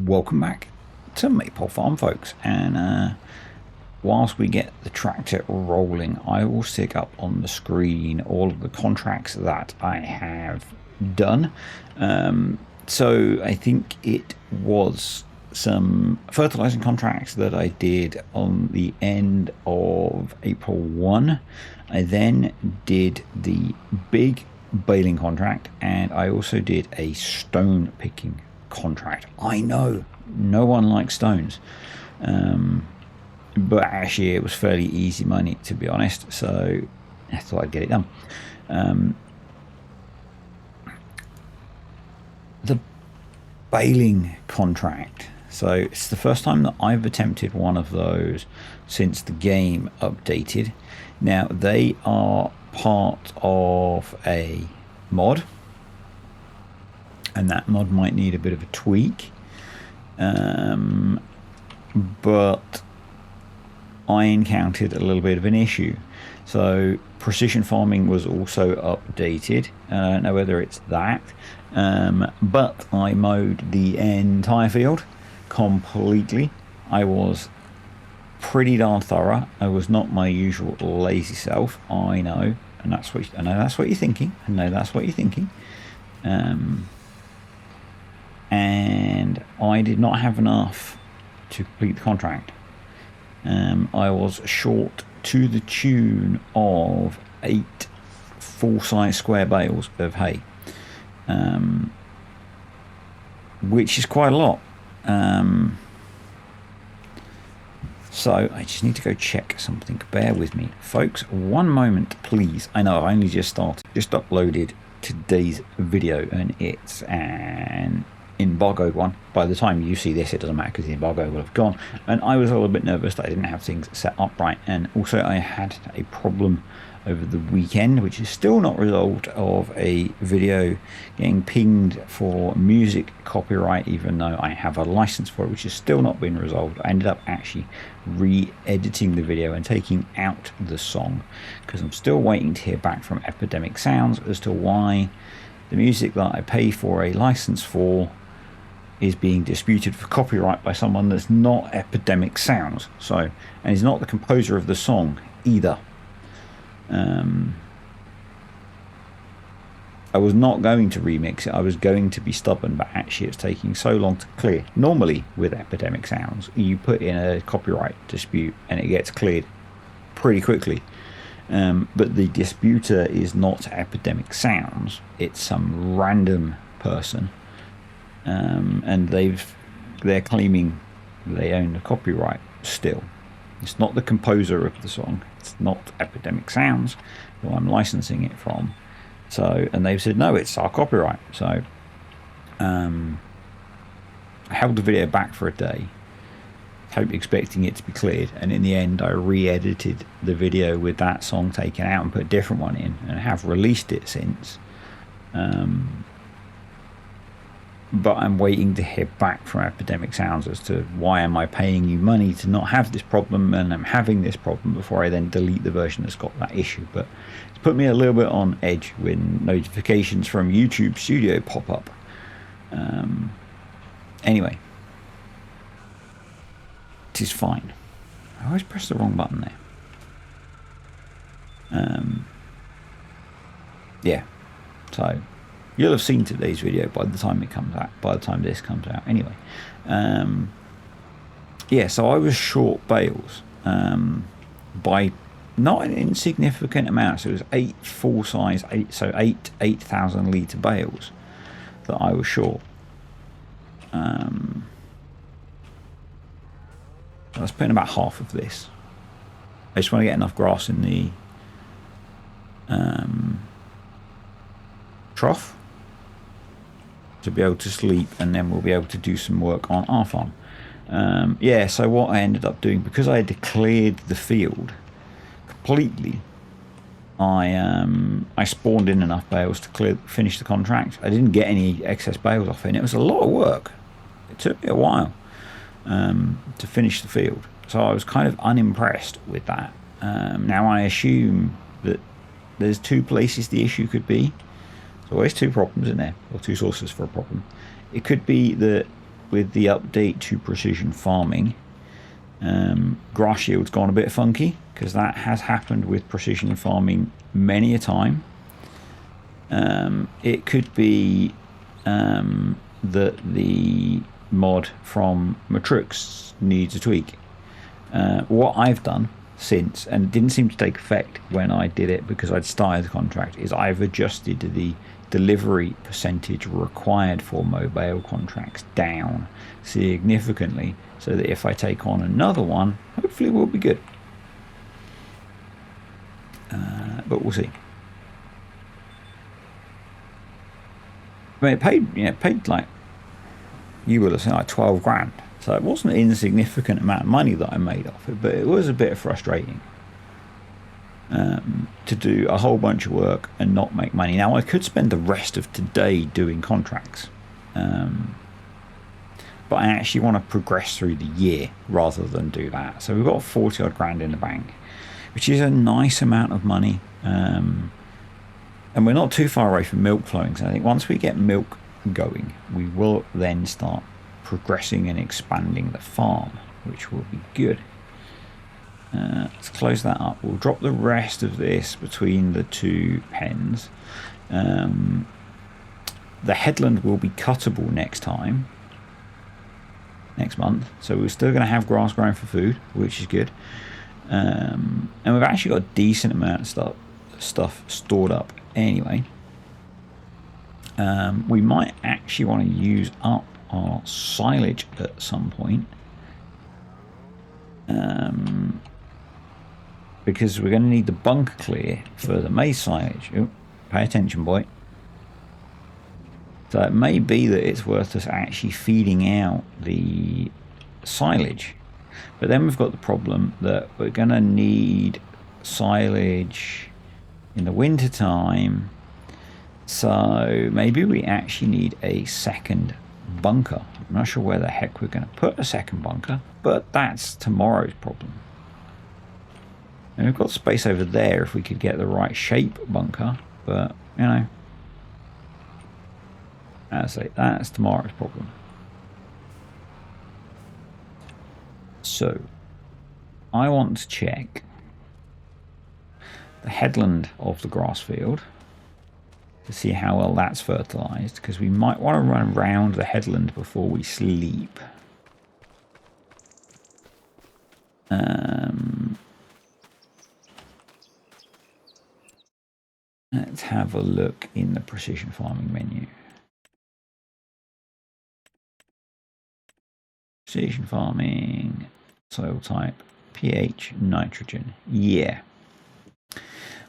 Welcome back to Maypole Farm, folks, and whilst we get the tractor rolling, I will stick up on the screen all of the contracts that I have done. So I think it was some fertilizing contracts that I did on the end of April 1. I then did the big baling contract, and I also did a stone picking contract. I know no one likes stones, but actually it was fairly easy money, to be honest, so I thought I'd get it done. The baling contract, so it's the first time that I've attempted one of those since the game updated. Now they are part of a mod, and that mod might need a bit of a tweak, but I encountered a little bit of an issue. So precision farming was also updated. I don't know whether it's that, but I mowed the entire field completely. I was pretty darn thorough. I was not my usual lazy self. I know, and that's what I know. That's what you're thinking. I know that's what you're thinking. And I did not have enough to complete the contract. I was short to the tune of 8 full-size square bales of hay, which is quite a lot. So I just need to go check something. Bear with me, folks. One moment, please. I know I only just uploaded today's video, and it's an embargoed one. By the time you see this, it doesn't matter because the embargo will have gone, and I was a little bit nervous that I didn't have things set up right. And also I had a problem over the weekend, which is still not resolved, of a video getting pinged for music copyright, even though I have a license for it, which has still not been resolved. I ended up actually re-editing the video and taking out the song because I'm still waiting to hear back from Epidemic Sounds as to why the music that I pay for a license for is being disputed for copyright by someone that's not Epidemic Sounds. So, and he's not the composer of the song either. I was not going to remix it. I was going to be stubborn, but actually it's taking so long to clear. Normally with Epidemic Sounds, you put in a copyright dispute and it gets cleared pretty quickly. But the disputer is not Epidemic Sounds. It's some random person. And they're claiming they own the copyright still. It's not the composer of the song. It's not Epidemic Sounds who I'm licensing it from. So, and they've said no, it's our copyright. So I held the video back for a day, expecting it to be cleared, and in the end I re-edited the video with that song taken out and put a different one in, and have released it since. But I'm waiting to hear back from Epidemic Sounds as to why am I paying you money to not have this problem, and I'm having this problem, before I then delete the version that's got that issue. But it's put me a little bit on edge when notifications from YouTube Studio pop up. Anyway, it is fine. I always press the wrong button there. Yeah, so you'll have seen today's video by the time it comes out, by the time this comes out anyway. Yeah, so I was short bales by not an insignificant amount. So it was 8 full-size, 8,000 litre bales that I was short. I was putting about half of this. I just want to get enough grass in the trough to be able to sleep, and then we'll be able to do some work on our farm. Yeah, so what I ended up doing, because I had declared the field completely, I spawned in enough bales to finish the contract. I didn't get any excess bales off it, and it was a lot of work. It took me a while to finish the field, so I was kind of unimpressed with that. Now I assume that there's 2 places the issue could be. There's always 2 problems in there, or 2 sources for a problem. It could be that with the update to precision farming, grass yield's gone a bit funky, because that has happened with precision farming many a time. It could be that the mod from Matrix needs a tweak. What I've done since, and it didn't seem to take effect when I did it because I'd started the contract, is I've adjusted the delivery percentage required for MAYPOLE contracts down significantly, so that if I take on another one, hopefully we'll be good. But we'll see. I mean, it paid like, you will have seen, like 12 grand. So it wasn't an insignificant amount of money that I made off it, but it was a bit frustrating to do a whole bunch of work and not make money. Now, I could spend the rest of today doing contracts, but I actually want to progress through the year rather than do that. So we've got 40 odd grand in the bank, which is a nice amount of money. And we're not too far away from milk flowing. So I think once we get milk going, we will then start progressing and expanding the farm, which will be good. Let's close that up. We'll drop the rest of this between the two pens. The headland will be cuttable next month, so we're still going to have grass growing for food, which is good. And we've actually got a decent amount of stuff stored up anyway. We might actually want to use up our silage at some point, because we're going to need the bunker clear for the maize silage. Ooh, pay attention, boy. So it may be that it's worth us actually feeding out the silage, but then we've got the problem that we're going to need silage in the winter time. So maybe we actually need a second bunker. I'm not sure where the heck we're going to put a second bunker, but that's tomorrow's problem. And we've got space over there if we could get the right shape bunker, but you know, as I say, that's tomorrow's problem. So I want to check the headland of the grass field to see how well that's fertilized, because we might want to run around the headland before we sleep. Let's have a look in the precision farming menu. Precision farming, soil type, pH, nitrogen. Yeah.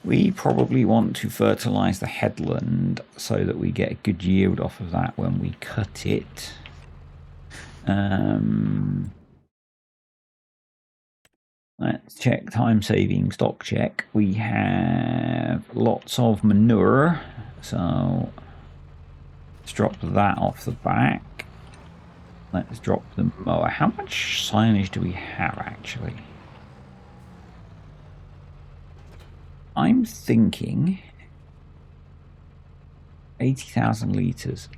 We probably want to fertilize the headland so that we get a good yield off of that when we cut it. Let's check time saving stock check. We have lots of manure, so let's drop that off the back. Let's drop the mower. How much silage do we have actually? I'm thinking 80,000 litres.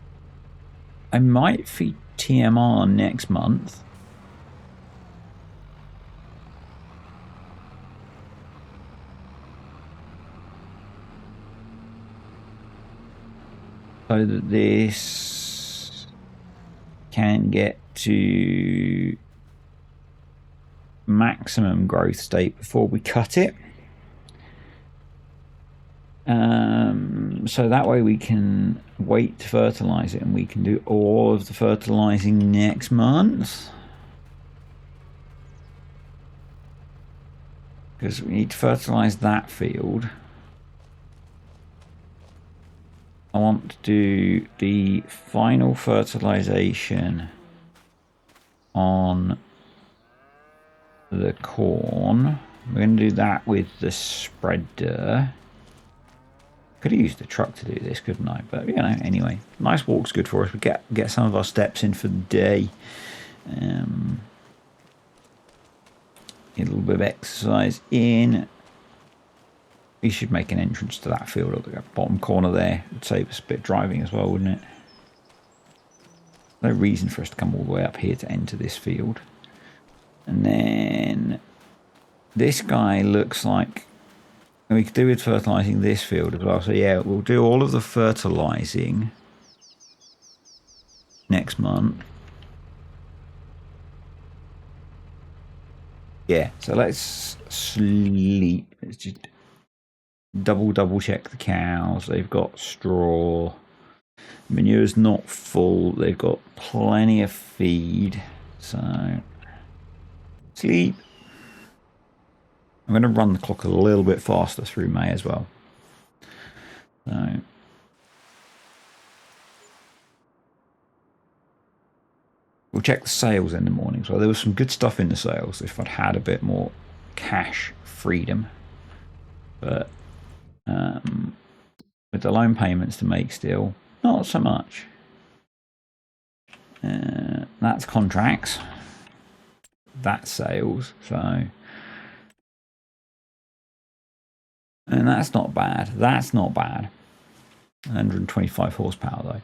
I might feed TMR next month. So that this can get to maximum growth state before we cut it. So that way we can wait to fertilize it, and we can do all of the fertilizing next month, because we need to fertilize that field. I want to do the final fertilization on the corn. We're going to do that with the spreader. Could have used the truck to do this, couldn't I? But you know, anyway, nice walk's good for us. We get some of our steps in for the day. Get a little bit of exercise in. We should make an entrance to that field at the bottom corner there. It'd save us a bit of driving as well, wouldn't it? No reason for us to come all the way up here to enter this field. And then this guy looks like we could do with fertilizing this field as well. So yeah, we'll do all of the fertilizing next month. Yeah, so let's sleep. Let's just double check the cows. They've got straw. Manure's not full. They've got plenty of feed. So sleep. I'm going to run the clock a little bit faster through May as well. So we'll check the sales in the morning. So there was some good stuff in the sales if I'd had a bit more cash freedom. But with the loan payments to make still, not so much. That's contracts. That's sales. So, and that's not bad. That's not bad. 125 horsepower though.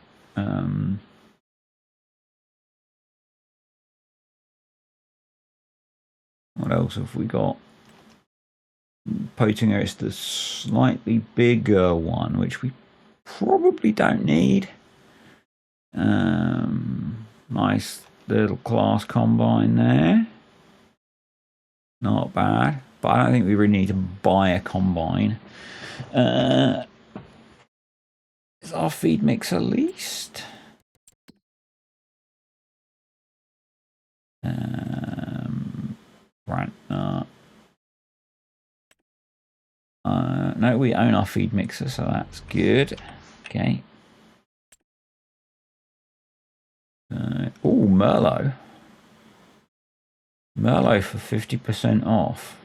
What else have we got? Potinger is the slightly bigger one, which we probably don't need. Nice little class combine there. Not bad, but I don't think we really need to buy a combine. Is our feed mixer leased? Right. No, we own our feed mixer, so that's good. Okay. Oh, Merlot. Merlot for 50% off.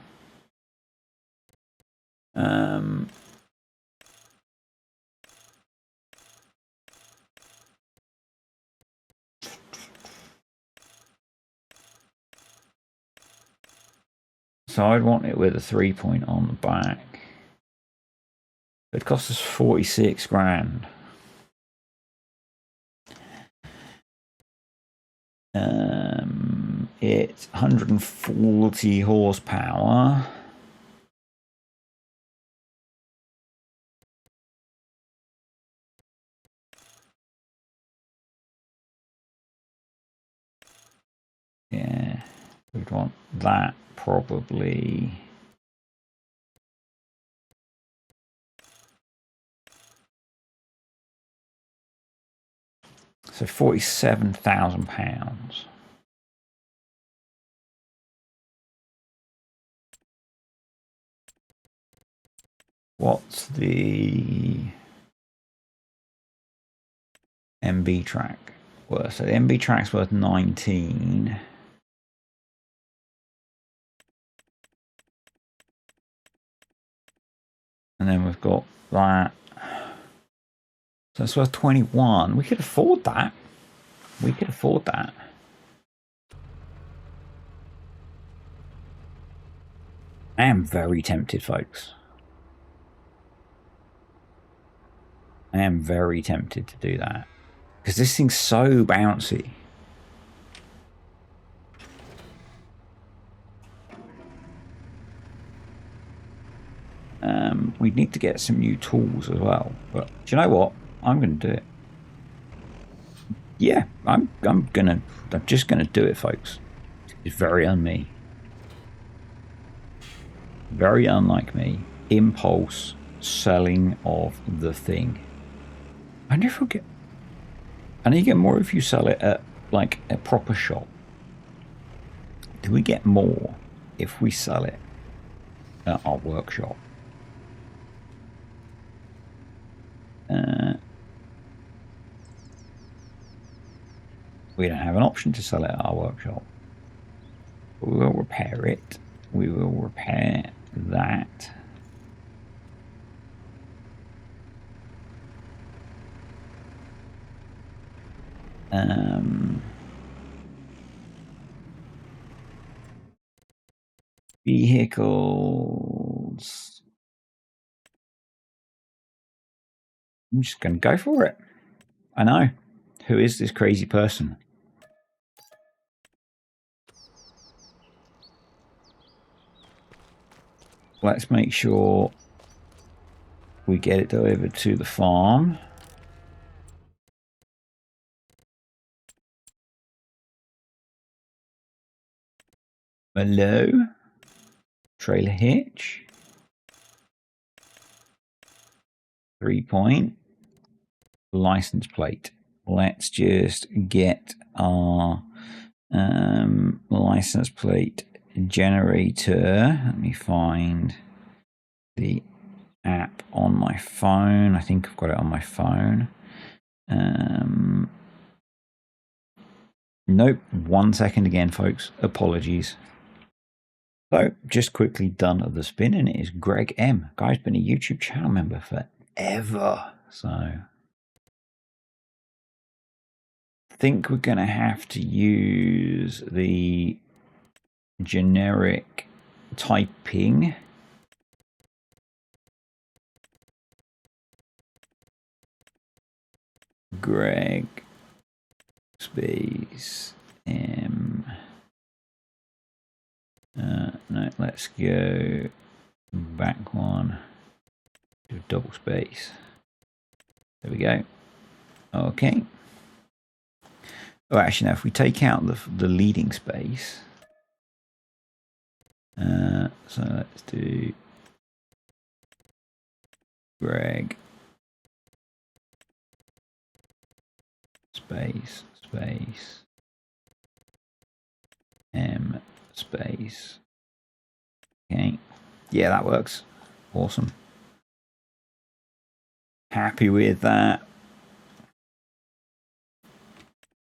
So I'd want it with a 3-point on the back. It costs us 46 grand. It's 140 horsepower. Yeah, we'd want that probably. So £47,000. What's the MB track worth? So the MB track's worth 19. And then we've got that. So it's worth 21. We could afford that. We could afford that. I am very tempted, folks. I am very tempted to do that. Because this thing's so bouncy. We need to get some new tools as well. But do you know what? I'm going to do it. Yeah, I'm just gonna do it, folks. It's very on me. Very unlike me. Impulse selling of the thing. I wonder if we'll get. I know you get more if you sell it at like a proper shop. Do we get more if we sell it at our workshop? We don't have an option to sell it at our workshop. We will repair it. We will repair that. Vehicles. I'm just going to go for it. I know. Who is this crazy person? Let's make sure we get it delivered to the farm. Hello? Trailer hitch. 3-point. License plate. Let's just get our license plate generator. Let me find the app on my phone. I think I've got it on my phone. Nope. 1 second again, folks. Apologies. So, just quickly done of the spin, and it is Greg M. Guy's been a YouTube channel member forever. So, I think we're going to have to use the generic typing. Greg space M. No, let's go back one. Do double space. There we go. Okay. Oh, actually, now if we take out the leading space, so let's do Greg space M space. Okay. Yeah, that works. Awesome. Happy with that.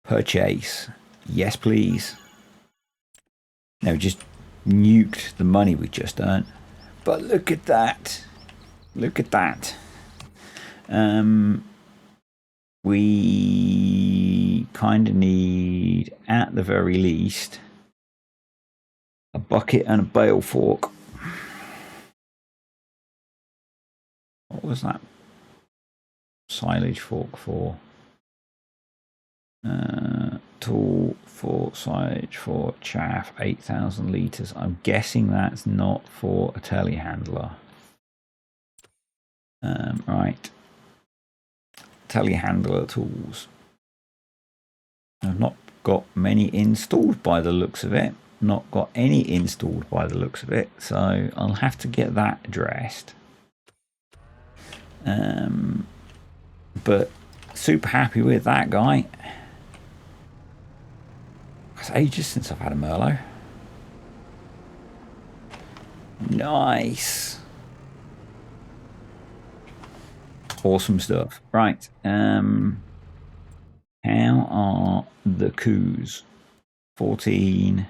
Purchase. Yes, please. No, just nuked the money we just earned. But look at that. Look at that. We kind of need, at the very least, a bucket and a bale fork. What was that silage fork for? Tool for silage for chaff, 8,000 litres. I'm guessing that's not for a telehandler. Right. Telehandler tools. I've not got many installed by the looks of it. Not got any installed by the looks of it. So I'll have to get that addressed. But super happy with that guy. It's ages since I've had a Merlot. Nice. Awesome stuff. Right. How are the coups? 14,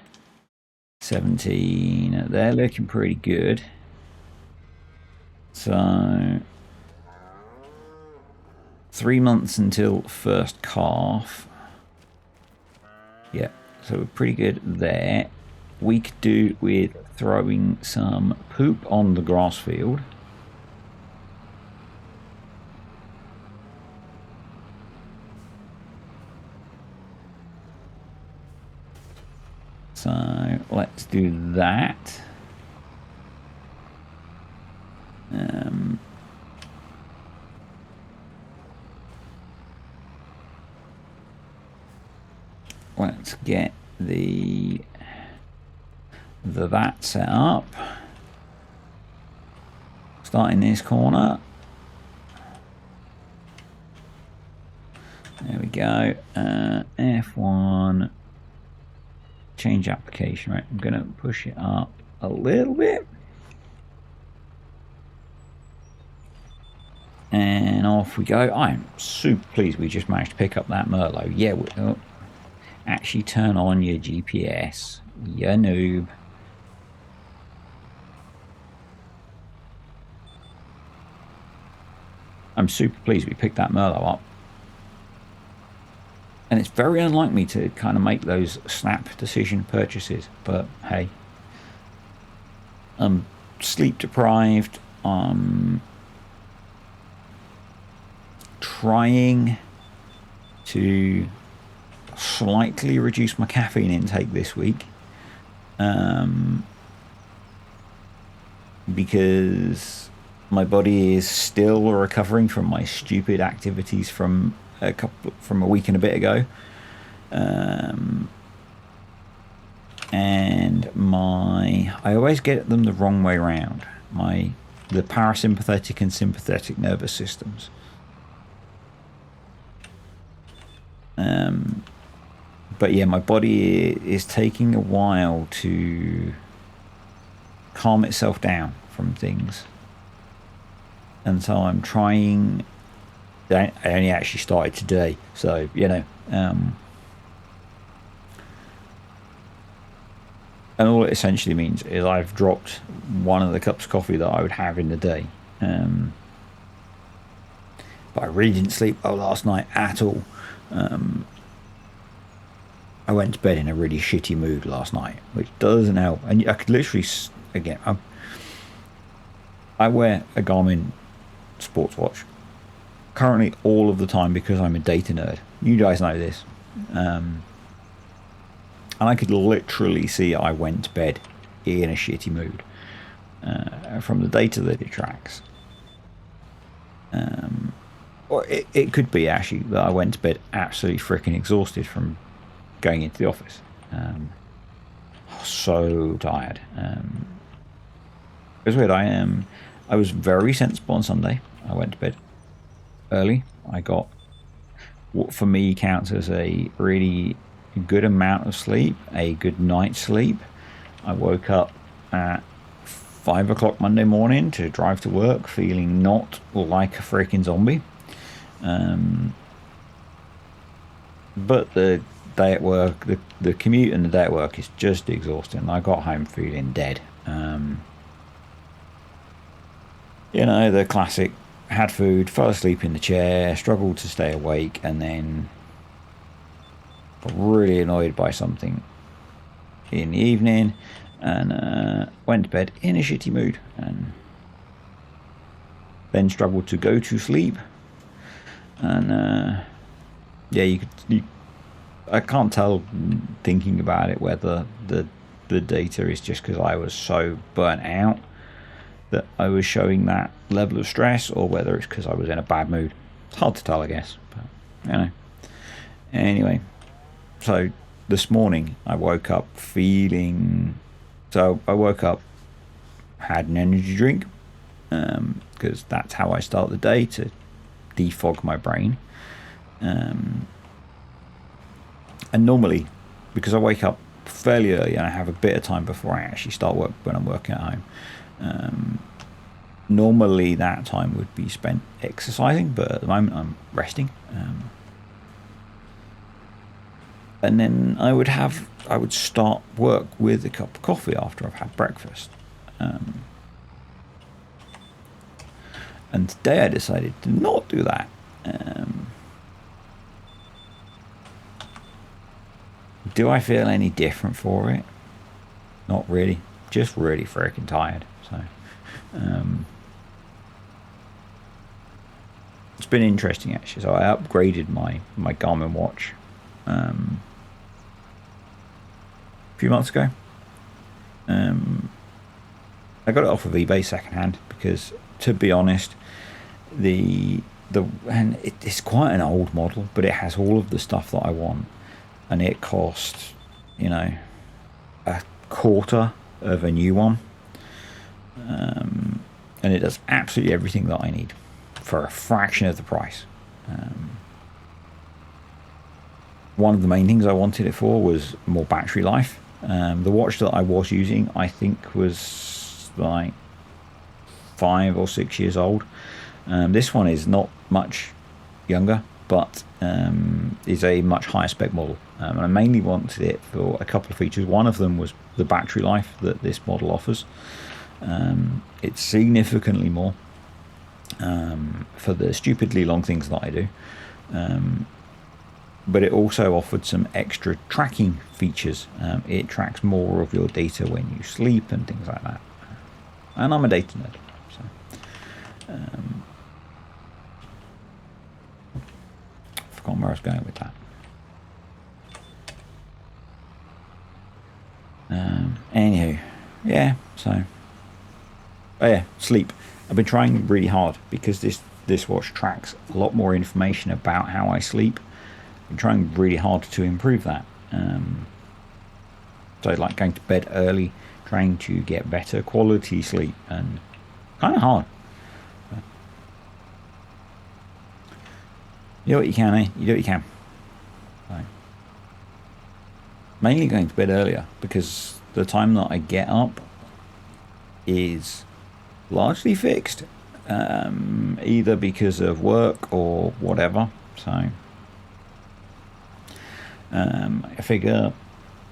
17. They're looking pretty good. So 3 months until first calf. Yeah, so we're pretty good there. We could do with throwing some poop on the grass field. So let's do that. Let's get that set up. Starting this corner. There we go. F1. Change application. Right, I'm going to push it up a little bit. And off we go. I'm super pleased we just managed to pick up that Merlot. Yeah, actually turn on your GPS, you noob. I'm super pleased we picked that Merlot up. And it's very unlike me to kind of make those snap decision purchases. But hey, I'm sleep deprived. I'm trying to slightly reduce my caffeine intake this week, because my body is still recovering from my stupid activities from a week and a bit ago, and I always get them the wrong way around. The parasympathetic and sympathetic nervous systems. But yeah, my body is taking a while to calm itself down from things, and so I'm trying. I only actually started today, so you know, and all it essentially means is I've dropped one of the cups of coffee that I would have in the day. But I really didn't sleep well last night at all. I went to bed in a really shitty mood last night, which doesn't help. And I could literally, again, I wear a Garmin sports watch currently all of the time because I'm a data nerd. You guys know this. And I could literally see I went to bed in a shitty mood from the data that it tracks. Or it could be actually that I went to bed absolutely freaking exhausted from going into the office. So tired. It was weird. I was very sensible on Sunday. I went to bed early. I got what for me counts as a really good amount of sleep, a good night's sleep. I woke up at 5 o'clock Monday morning to drive to work feeling not like a freaking zombie. But the day at work, the commute and the day at work is just exhausting. I got home feeling dead. You know, the classic, had food, fell asleep in the chair, struggled to stay awake, and then got really annoyed by something in the evening, and went to bed in a shitty mood, and then struggled to go to sleep. And yeah, I can't tell thinking about it whether the data is just because I was so burnt out that I was showing that level of stress, or whether it's because I was in a bad mood. It's hard to tell, I guess, but you know. Anyway, so this morning I woke up had an energy drink, because that's how I start the day to defog my brain. And normally, because I wake up fairly early and I have a bit of time before I actually start work when I'm working at home, normally that time would be spent exercising, but at the moment I'm resting. And then I would start work with a cup of coffee after I've had breakfast. And today I decided to not do that. Do I feel any different for it? Not really. Just really freaking tired. So, it's been interesting actually. So I upgraded my Garmin watch a few months ago. I got it off of eBay secondhand because, to be honest, it's quite an old model, but it has all of the stuff that I want, and it cost, you know, a quarter of a new one, and it does absolutely everything that I need for a fraction of the price. One of the main things I wanted it for was more battery life. The watch that I was using, I think, was like 5 or 6 years old. This one is not much younger, but is a much higher spec model. And I mainly wanted it for a couple of features. One of them was the battery life that this model offers. It's significantly more for the stupidly long things that I do. But it also offered some extra tracking features. It tracks more of your data when you sleep and things like that. And I'm a data nerd, so forgotten where I was going with that. Anywho, yeah, so, oh yeah, sleep. I've been trying really hard because this watch tracks a lot more information about how I sleep. I'm trying really hard to improve that. So like going to bed early, trying to get better quality sleep, and kind of hard. You do what you can, eh? You do what you can. So, mainly going to bed earlier because the time that I get up is largely fixed, either because of work or whatever. So I figure,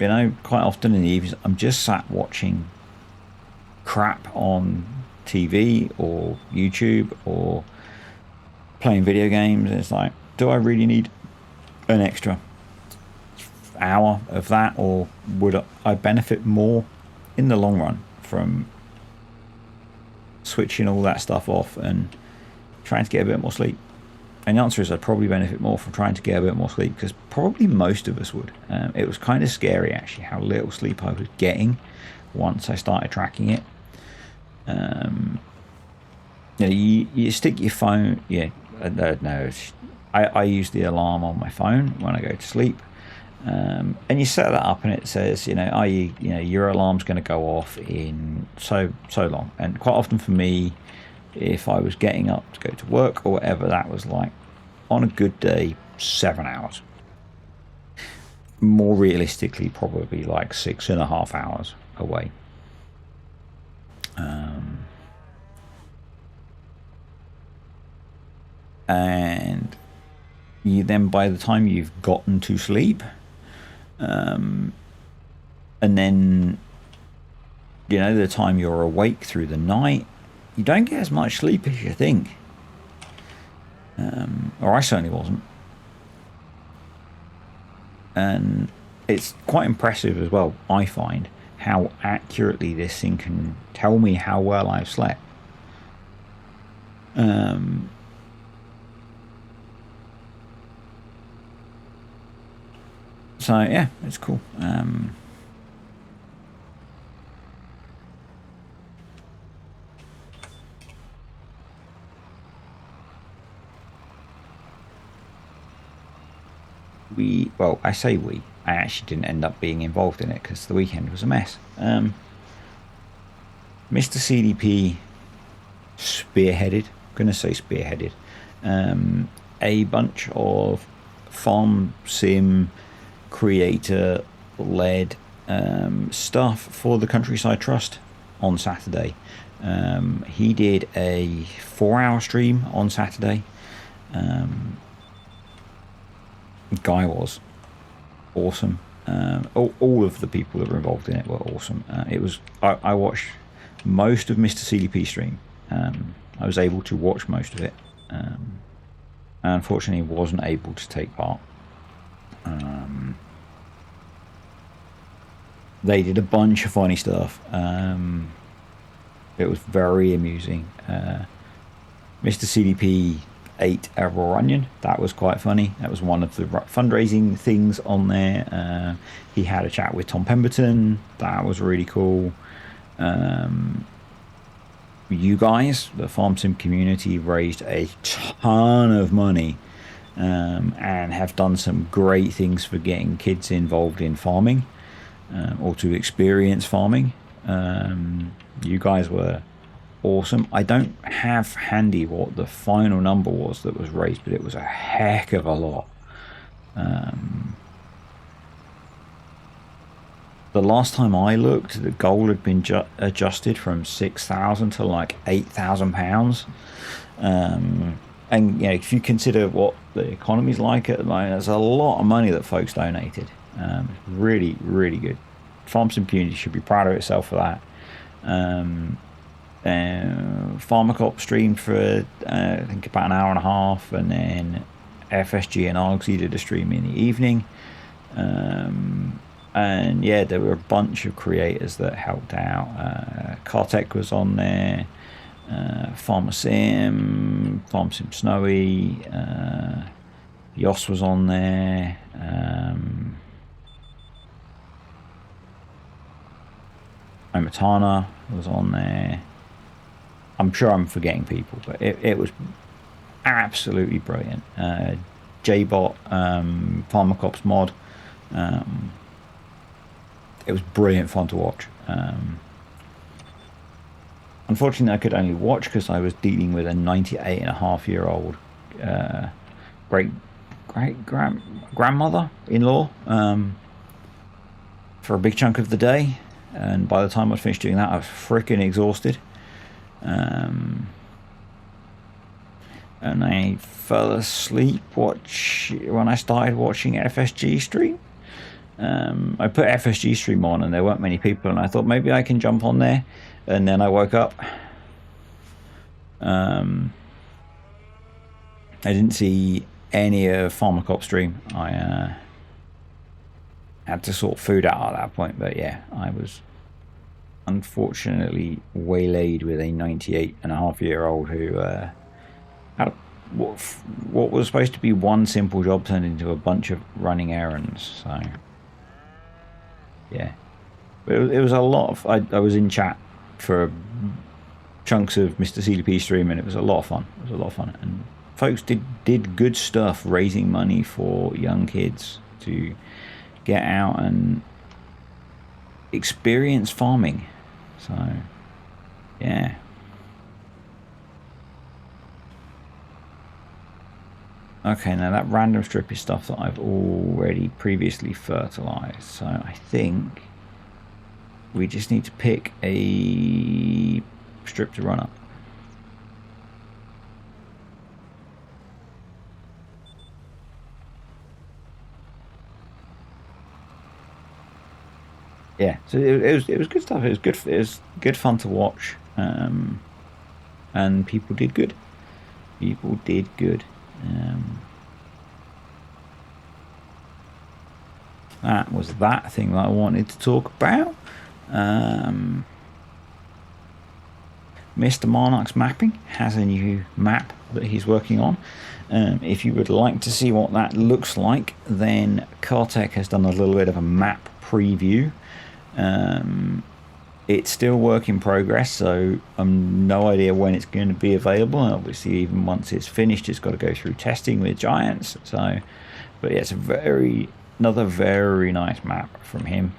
you know, quite often in the evenings I'm just sat watching crap on TV or YouTube or playing video games, and it's like, do I really need an extra hour of that, or would I benefit more in the long run from switching all that stuff off and trying to get a bit more sleep? And the answer is I'd probably benefit more from trying to get a bit more sleep, because probably most of us would. It was kind of scary actually how little sleep I was getting once I started tracking it. You know, you stick your phone, yeah, no, I use the alarm on my phone when I go to sleep, and you set that up and it says, you know, your alarm's going to go off in so long. And quite often for me, if I was getting up to go to work or whatever, that was like, on a good day, 7 hours. More realistically, probably like 6.5 hours away. And you then, by the time you've gotten to sleep, and then, you know, the time you're awake through the night, you don't get as much sleep as you think. Or I certainly wasn't. And it's quite impressive as well, I find, how accurately this thing can tell me how well I've slept. So yeah, it's cool. Well, I say we. I actually didn't end up being involved in it because the weekend was a mess. Mr. CDP spearheaded, I'm going to say spearheaded, a bunch of farm sim creator led stuff for the Countryside Trust on Saturday. He did a 4-hour stream on Saturday. Guy was awesome. All of the people that were involved in it were awesome. It was I watched most of Mr. CDP stream. I was able to watch most of it. Unfortunately, wasn't able to take part. They did a bunch of funny stuff. It was very amusing. Mr. CDP ate a raw onion. That was quite funny. That was one of the fundraising things on there. He had a chat with Tom Pemberton. That was really cool. You guys, the Farm Sim community, raised a ton of money and have done some great things for getting kids involved in farming or to experience farming. You guys were awesome. I don't have handy what the final number was that was raised, but it was a heck of a lot. The last time I looked, the goal had been adjusted from 6,000 to like £8,000. And you know, if you consider what the economy's like at the moment, there's a lot of money that folks donated. Really, really good. Farm Sim community should be proud of itself for that. Pharmacop streamed for I think about an hour and a half, and then FSG and Argsy did a stream in the evening. And yeah, there were a bunch of creators that helped out. Cartech was on there, Farmer Sim, Farm Sim Snowy, Yos was on there. Omatana was on there. I'm sure I'm forgetting people, but it was absolutely brilliant. JBot, Pharmacops mod. It was brilliant fun to watch. Unfortunately, I could only watch because I was dealing with a 98.5-year-old grandmother in law for a big chunk of the day, and by the time I was finished doing that, I was freaking exhausted. And I fell asleep when I started watching FSG stream. I put FSG stream on and there weren't many people, and I thought maybe I can jump on there, and then I woke up. I didn't see any Pharmacop stream. I had to sort food out at that point, but yeah, I was unfortunately waylaid with a 98.5-year-old who had what was supposed to be one simple job turned into a bunch of running errands. So yeah, but it was a lot of. I was in chat for chunks of Mr. CDP stream, and it was a lot of fun. It was a lot of fun, and folks did good stuff, raising money for young kids to get out and experience farming. So yeah. Okay, now that random strip is stuff that I've already previously fertilized, so I think we just need to pick a strip to run up. Yeah, so it was good stuff. It was good fun to watch, and people did good. People did good. That was that thing that I wanted to talk about. Mr. Monarch's Mapping has a new map that he's working on. If you would like to see what that looks like, then Cartech has done a little bit of a map preview. It's still work in progress, so I'm no idea when it's going to be available. And obviously, even once it's finished, it's got to go through testing with Giants. So, but yeah, it's another very nice map from him.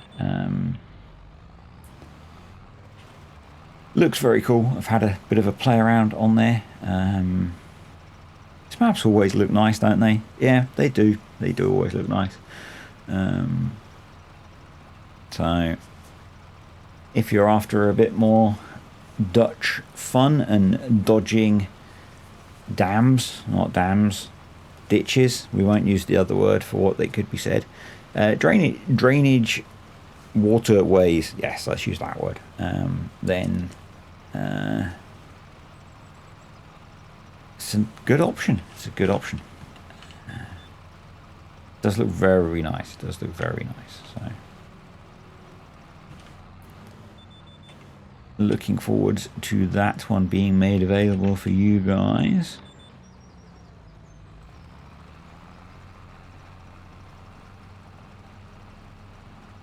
Looks very cool. I've had a bit of a play around on there. These maps always look nice, don't they? Yeah, they do. They do always look nice. So if you're after a bit more Dutch fun and dodging ditches, we won't use the other word for what they could be said, drainage waterways, yes, let's use that word, then it's a good option. It's a good option. It does look very nice. It does look very nice. So looking forward to that one being made available for you guys.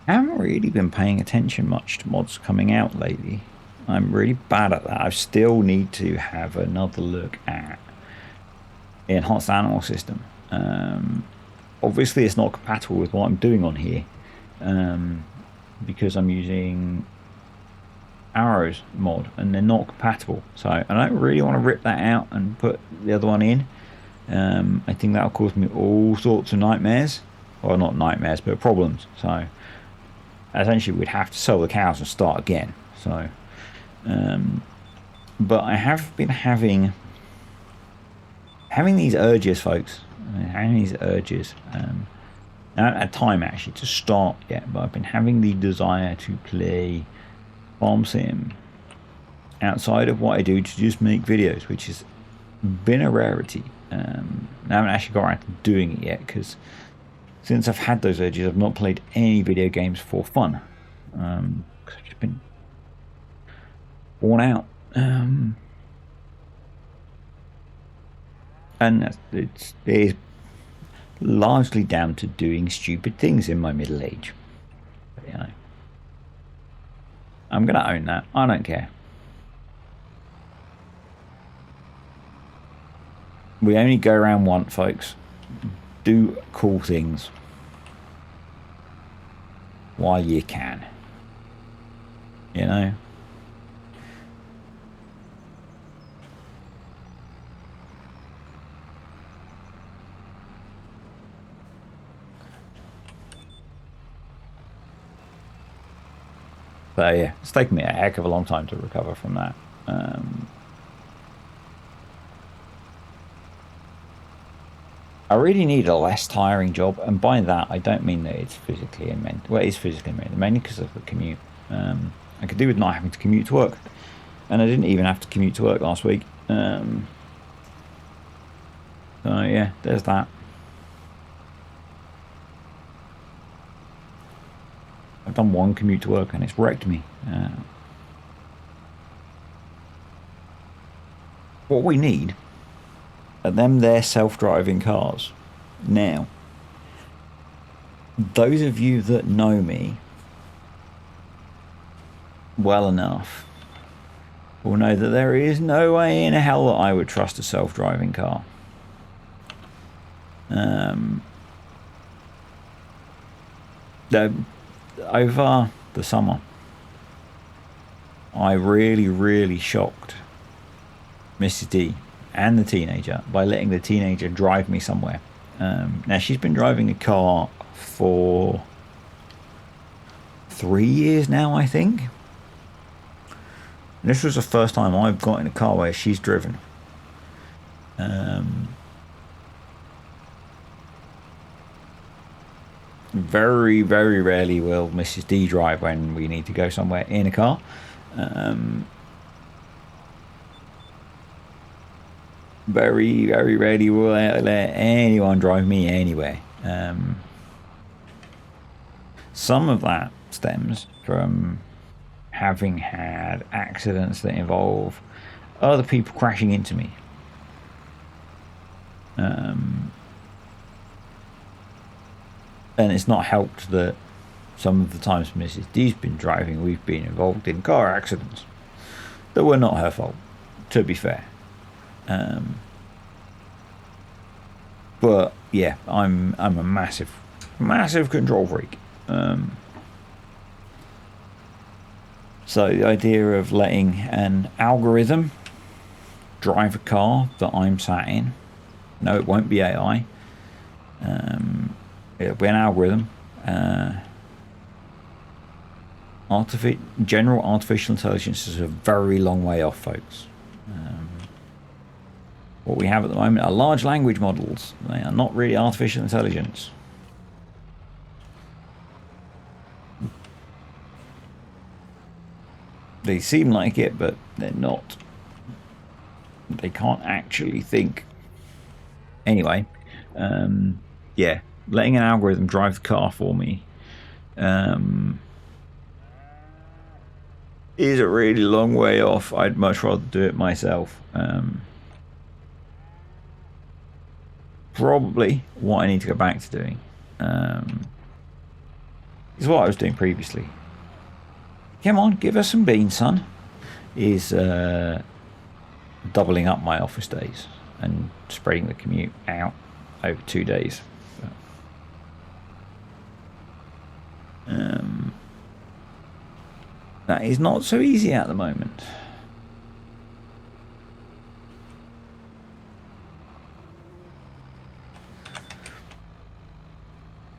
I haven't really been paying attention much to mods coming out lately. I'm really bad at that. I still need to have another look at the enhanced animal system. Obviously it's not compatible with what I'm doing on here, because I'm using Arrows mod and they're not compatible, so I don't really want to rip that out and put the other one in. I think that'll cause me all sorts of nightmares, well, not nightmares, but problems. So essentially we'd have to sell the cows and start again. So but I have been having these urges, folks. Having these urges. I haven't had time actually to start yet, but I've been having the desire to play farm sim outside of what I do to just make videos, which has been a rarity. I haven't actually got around to doing it yet, because since I've had those urges, I've not played any video games for fun, because I've just been worn out. And it is largely down to doing stupid things in my middle age. But, you know, I'm going to own that. I don't care. We only go around once, folks. Do cool things while you can. You know? So yeah, it's taken me a heck of a long time to recover from that. I really need a less tiring job, and by that I don't mean that it's physically and mentally. Well, it is physically and mentally, mainly because of the commute. I could do with not having to commute to work, and I didn't even have to commute to work last week. So yeah, there's that. I've done one commute to work and it's wrecked me. What we need are them there self-driving cars. Now, those of you that know me well enough will know that there is no way in hell that I would trust a self-driving car. Over the summer, I really shocked Mrs. D and the teenager by letting the teenager drive me somewhere. Now, she's been driving a car for 3 years now, I think. And this was the first time I've got in a car where she's driven. Very rarely will Mrs. D drive when we need to go somewhere in a car. Very rarely will I let anyone drive me anywhere. Some of that stems from having had accidents that involve other people crashing into me. And it's not helped that some of the times Mrs. D's been driving, we've been involved in car accidents that were not her fault, to be fair. But yeah, I'm a massive control freak. So the idea of letting an algorithm drive a car that I'm sat in, no, it won't be AI. It'll be an algorithm. General artificial intelligence is a very long way off, folks. What we have at the moment are large language models. They are not really artificial intelligence. They seem like it, but they're not. They can't actually think. Anyway, yeah, letting an algorithm drive the car for me is a really long way off. I'd much rather do it myself. Probably what I need to go back to doing is what I was doing previously. Come on, give us some beans, son. Is doubling up my office days and spreading the commute out over 2 days. That is not so easy at the moment.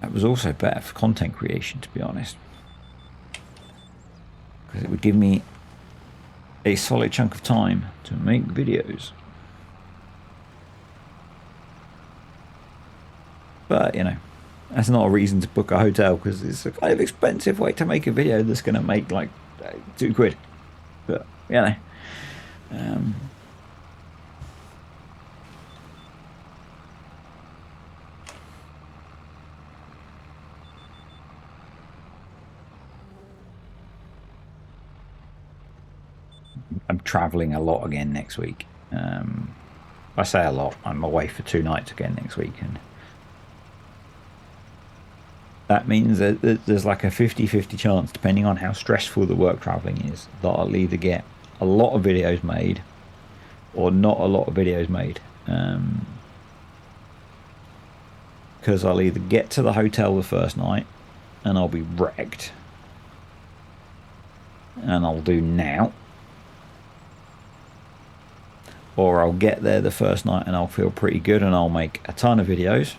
That was also better for content creation, to be honest, because it would give me a solid chunk of time to make videos. But, you know, that's not a reason to book a hotel, because it's a kind of expensive way to make a video that's going to make like £2. But, you know, I'm travelling a lot again next week. I say a lot. I'm away for 2 nights again next week, and that means that there's like a 50-50 chance, depending on how stressful the work traveling is, that I'll either get a lot of videos made or not a lot of videos made. Because I'll either get to the hotel the first night and I'll be wrecked, and I'll do now, or I'll get there the first night and I'll feel pretty good and I'll make a ton of videos.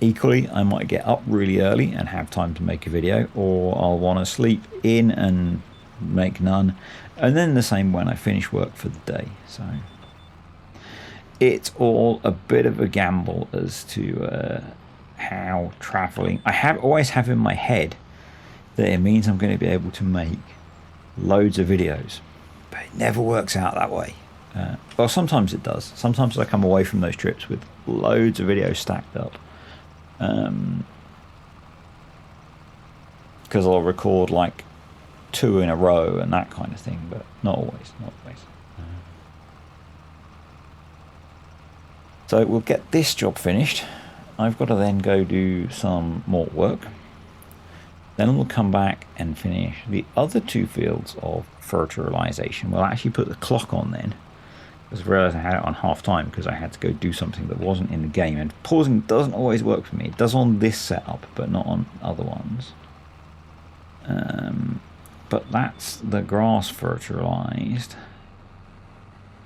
Equally, I might get up really early and have time to make a video, or I'll want to sleep in and make none, and then the same when I finish work for the day. So it's all a bit of a gamble as to how traveling. I always have in my head that it means I'm going to be able to make loads of videos, but it never works out that way. Well, sometimes it does. Sometimes I come away from those trips with loads of videos stacked up, because I'll record like 2 in a row and that kind of thing, but not always. So we'll get this job finished. I've got to then go do some more work. Then we'll come back and finish the other 2 fields of fertilization. We'll actually put the clock on then, because I realised I had it on half time because I had to go do something that wasn't in the game. And pausing doesn't always work for me. It does on this setup, but not on other ones. But that's the grass fertilised.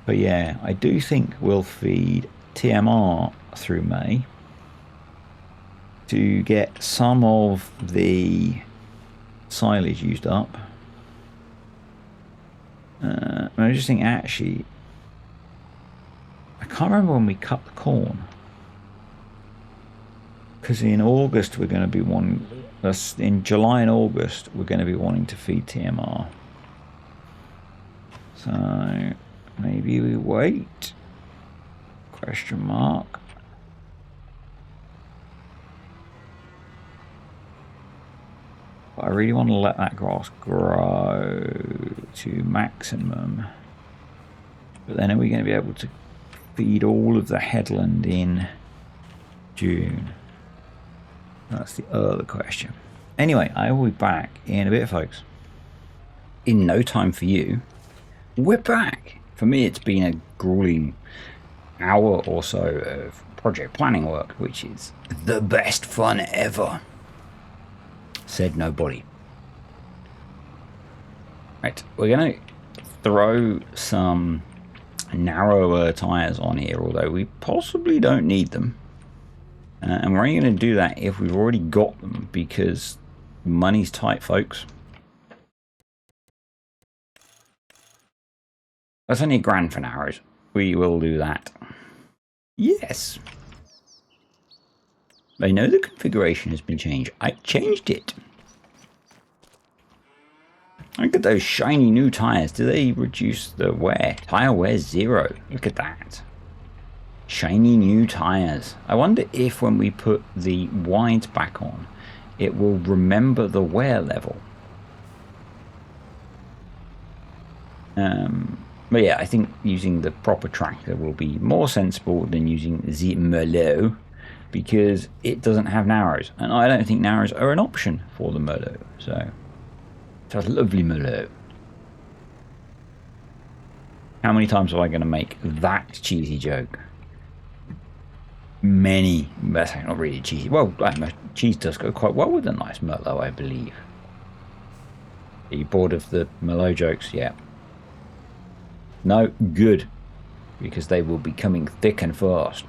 But yeah, I do think we'll feed TMR through May to get some of the silage used up. I just think, actually, I can't remember when we cut the corn, because in August we're going to be in July and August we're going to be wanting to feed TMR. So maybe we wait? Question mark. But I really want to let that grass grow to maximum. But then are we going to be able to feed all of the headland in June? That's the other question. Anyway, I will be back in a bit, folks. In no time for you, we're back. For me, it's been a grueling hour or so of project planning work, which is the best fun ever. Said nobody. Right, we're going to throw some narrower tyres on here, although we possibly don't need them. And we're only going to do that if we've already got them, because money's tight, folks. That's only £1,000 for narrows. We will do that. Yes. I know the configuration has been changed. I changed it. Look at those shiny new tyres. Do they reduce the wear? Tyre wear 0. Look at that. Shiny new tyres. I wonder if when we put the wides back on, it will remember the wear level. But yeah, I think using the proper tractor will be more sensible than using the Merlot, because it doesn't have narrows, and I don't think narrows are an option for the Merlot. So it's a lovely Merlot. How many times am I going to make that cheesy joke? Many. That's not really cheesy. Well, cheese does go quite well with a nice Merlot, I believe. Are you bored of the Merlot jokes? Yeah. No, good, because they will be coming thick and fast.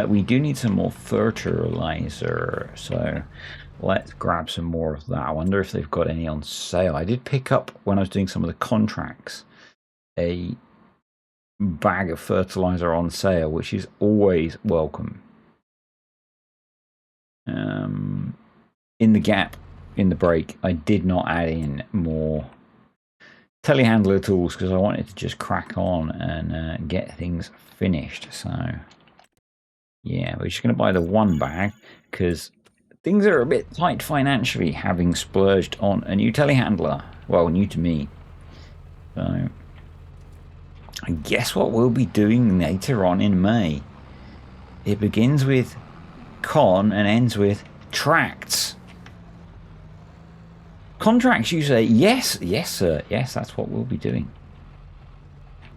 We do need some more fertilizer, so let's grab some more of that. I wonder if they've got any on sale. I did pick up, when I was doing some of the contracts, a bag of fertilizer on sale, which is always welcome. In the gap, in the break, I did not add in more telehandler tools because I wanted to just crack on and get things finished. So yeah, we're just going to buy the 1 bag because things are a bit tight financially, having splurged on a new telehandler. Well, new to me. So I guess what we'll be doing later on in May, it begins with con and ends with tracts. Contracts, you say, yes, yes, sir. Yes, that's what we'll be doing.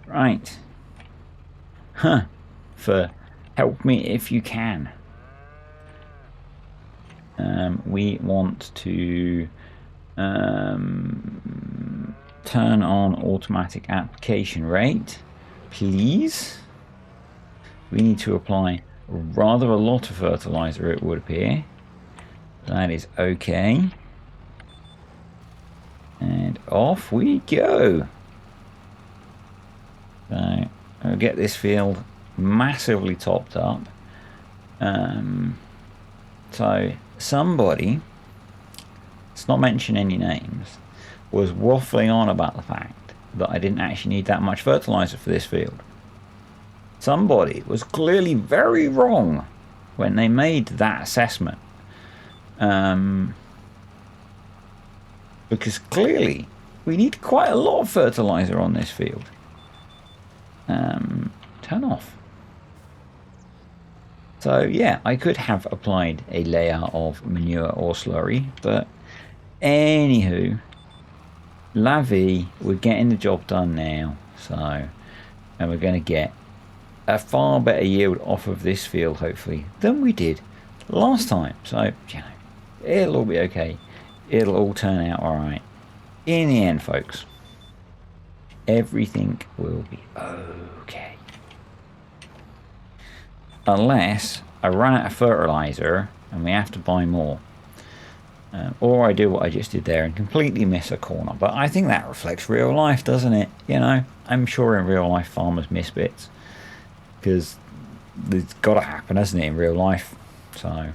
Right. Huh. For help me if you can. We want to turn on automatic application rate, please. We need to apply rather a lot of fertilizer, it would appear. That is okay. And off we go. So I'll get this field massively topped up. So somebody, let's not mention any names, was waffling on about the fact that I didn't actually need that much fertilizer for this field. Somebody was clearly very wrong when they made that assessment. Because clearly we need quite a lot of fertilizer on this field. Turn off. So yeah, I could have applied a layer of manure or slurry, but anywho, la vie, we're getting the job done now. So, and we're going to get a far better yield off of this field, hopefully, than we did last time. So, you know, it'll all be okay. It'll all turn out all right. In the end, folks, everything will be okay. Unless I run out of fertilizer and we have to buy more. Or I do what I just did there and completely miss a corner. But I think that reflects real life, doesn't it? You know, I'm sure in real life farmers miss bits. Because it's got to happen, hasn't it, in real life? So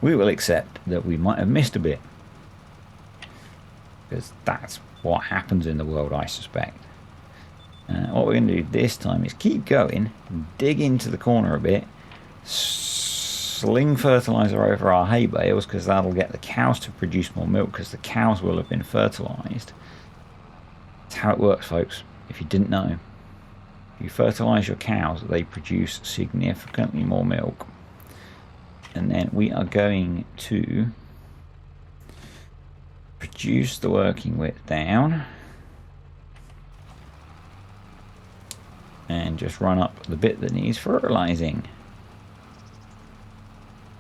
we will accept that we might have missed a bit. Because that's what happens in the world, I suspect. What we're going to do this time is keep going, dig into the corner a bit, sling fertilizer over our hay bales, because that'll get the cows to produce more milk, because the cows will have been fertilized. That's how it works, folks, if you didn't know. If you fertilize your cows, they produce significantly more milk. And then we are going to reduce the working width down and just run up the bit that needs fertilizing.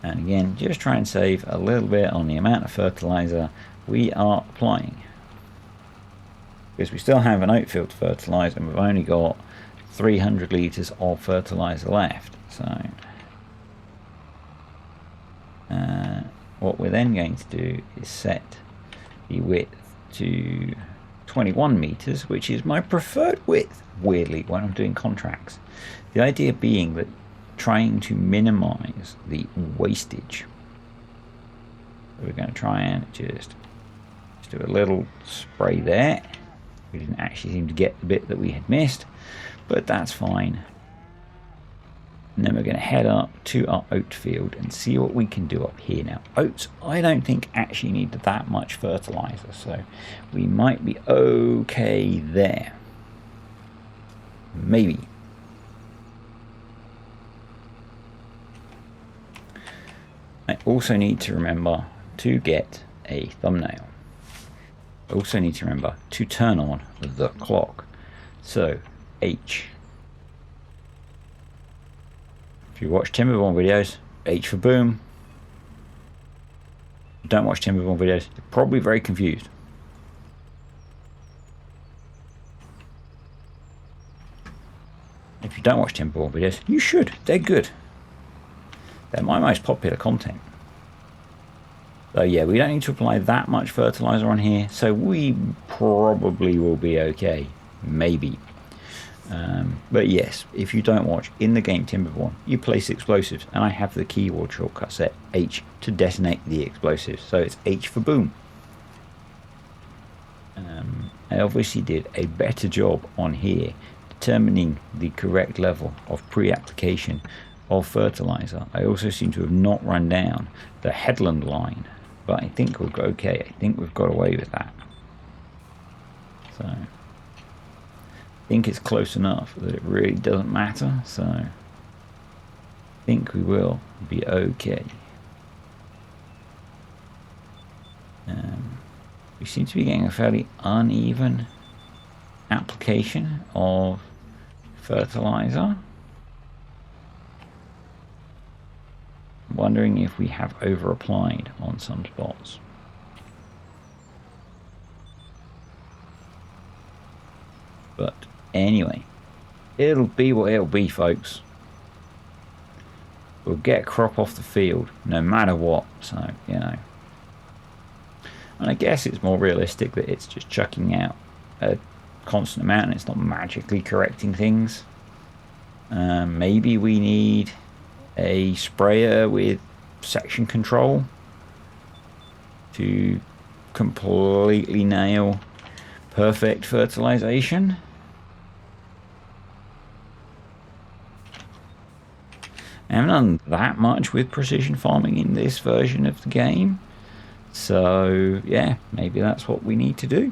And again, just try and save a little bit on the amount of fertilizer we are applying, because we still have an oat field to fertilize and we've only got 300 litres of fertilizer left. So what we're then going to do is set the width to 21 meters, which is my preferred width, weirdly, when I'm doing contracts. The idea being that trying to minimize the wastage. So we're going to try and just do a little spray there. We didn't actually seem to get the bit that we had missed, but that's fine. And then we're going to head up to our oat field and see what we can do up here. Now, oats, I don't think actually need that much fertilizer, so we might be okay there. Maybe. I also need to remember to get a thumbnail. I also need to remember to turn on the clock. So, H. If you watch Timberborn videos, H for boom. If you don't watch Timberborn videos, you're probably very confused. If you don't watch Timberborn videos, you should. They're good. They're my most popular content. So yeah, we don't need to apply that much fertilizer on here, so we probably will be okay. Maybe. But yes, if you don't watch in the game Timberborn, you place explosives, and I have the keyboard shortcut set H to detonate the explosives, so it's H for boom. I obviously did a better job on here determining the correct level of pre-application of fertilizer. I also seem to have not run down the headland line, but I think we'll go okay. I think we've got away with that. So I think it's close enough that it really doesn't matter. So think we will be okay. We seem to be getting a fairly uneven application of fertilizer. I'm wondering if we have over applied on some spots. But anyway, it'll be what it'll be, folks. We'll get crop off the field no matter what, so, you know. And I guess it's more realistic that it's just chucking out a constant amount and it's not magically correcting things. Maybe we need a sprayer with section control to completely nail perfect fertilization. I haven't done that much with precision farming in this version of the game. So, yeah, maybe that's what we need to do.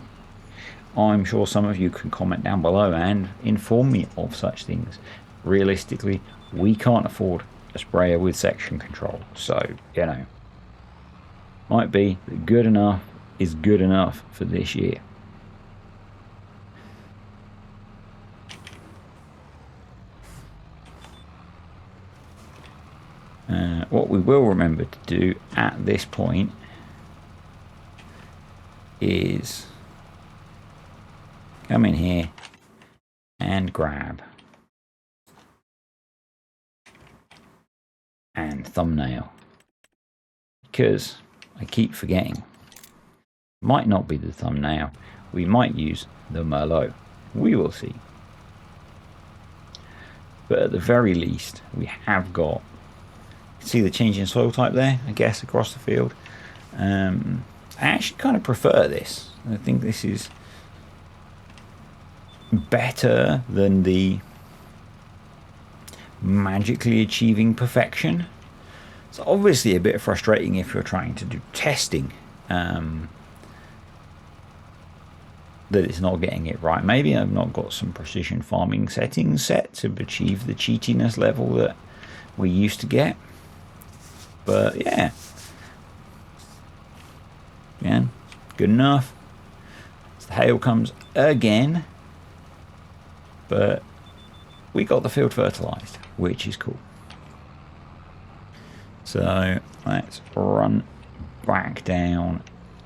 I'm sure some of you can comment down below and inform me of such things. Realistically, we can't afford a sprayer with section control. So, you know, might be that good enough is good enough for this year. What we will remember to do at this point is come in here and grab and thumbnail, because I keep forgetting. Might not be the thumbnail, we might use the Merlot, we will see. But at the very least we have got, see the change in soil type there, I guess, across the field. I actually kind of prefer this. I think this is better than the magically achieving perfection. It's obviously a bit frustrating if you're trying to do testing, that it's not getting it right. Maybe I've not got some precision farming settings set to achieve the cheatiness level that we used to get. But yeah, good enough. So the hail comes again, but we got the field fertilized, which is cool. So let's run back down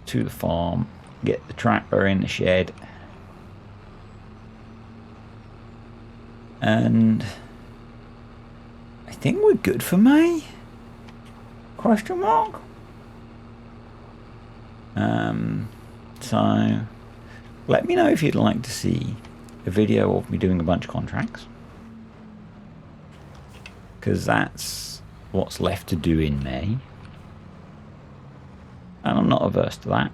to the farm, get the tractor in the shed, and I think we're good for May? Question mark? So let me know if you'd like to see a video of me doing a bunch of contracts, because that's what's left to do in May, and I'm not averse to that,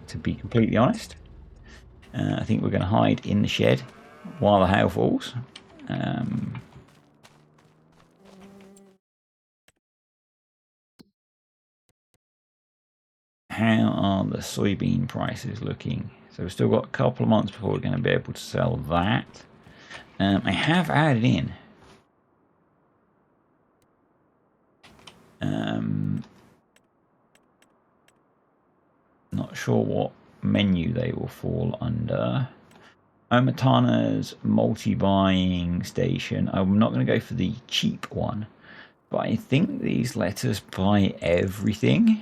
to be completely honest. I think we're going to hide in the shed while the hail falls. How are the soybean prices looking? So we've still got a couple of months before we're going to be able to sell that. I have added in not sure what menu they will fall under. Omatana's multi-buying station. I'm not going to go for the cheap one, but I think these let us buy everything.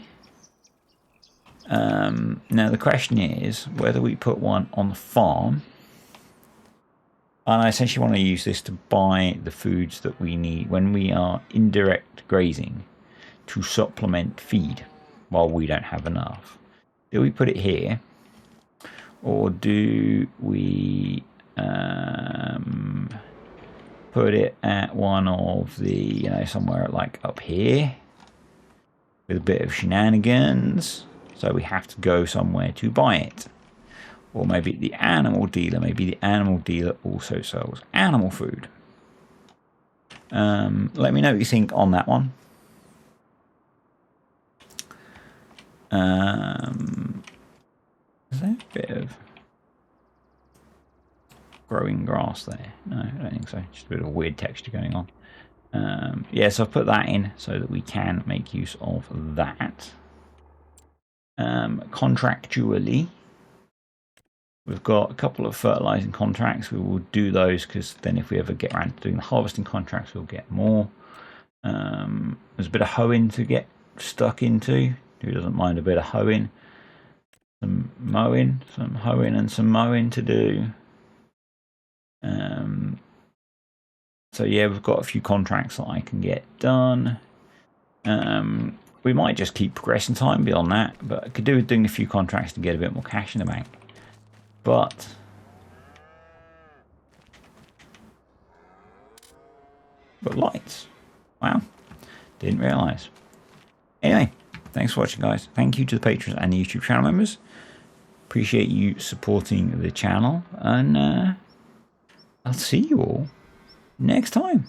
Now the question is whether we put one on the farm, and I essentially want to use this to buy the foods that we need when we are indirect grazing to supplement feed while we don't have enough. Do we put it here, or do we put it at one of the, you know, somewhere like up here with a bit of shenanigans? So we have to go somewhere to buy it. Or maybe the animal dealer. Maybe the animal dealer also sells animal food. Let me know what you think on that one. Is there a bit of growing grass there? No, I don't think so. Just a bit of weird texture going on. Yeah, so I've put that in so that we can make use of that. Contractually, we've got a couple of fertilizing contracts. We will do those because then if we ever get around to doing the harvesting contracts, we'll get more. There's a bit of hoeing to get stuck into. Who doesn't mind a bit of hoeing? Some mowing, some hoeing and some mowing to do. So yeah, we've got a few contracts that I can get done. We might just keep progressing time beyond that, but I could do with doing a few contracts to get a bit more cash in the bank. But lights. Wow. Didn't realise. Anyway, thanks for watching, guys. Thank you to the patrons and the YouTube channel members. Appreciate you supporting the channel. And I'll see you all next time.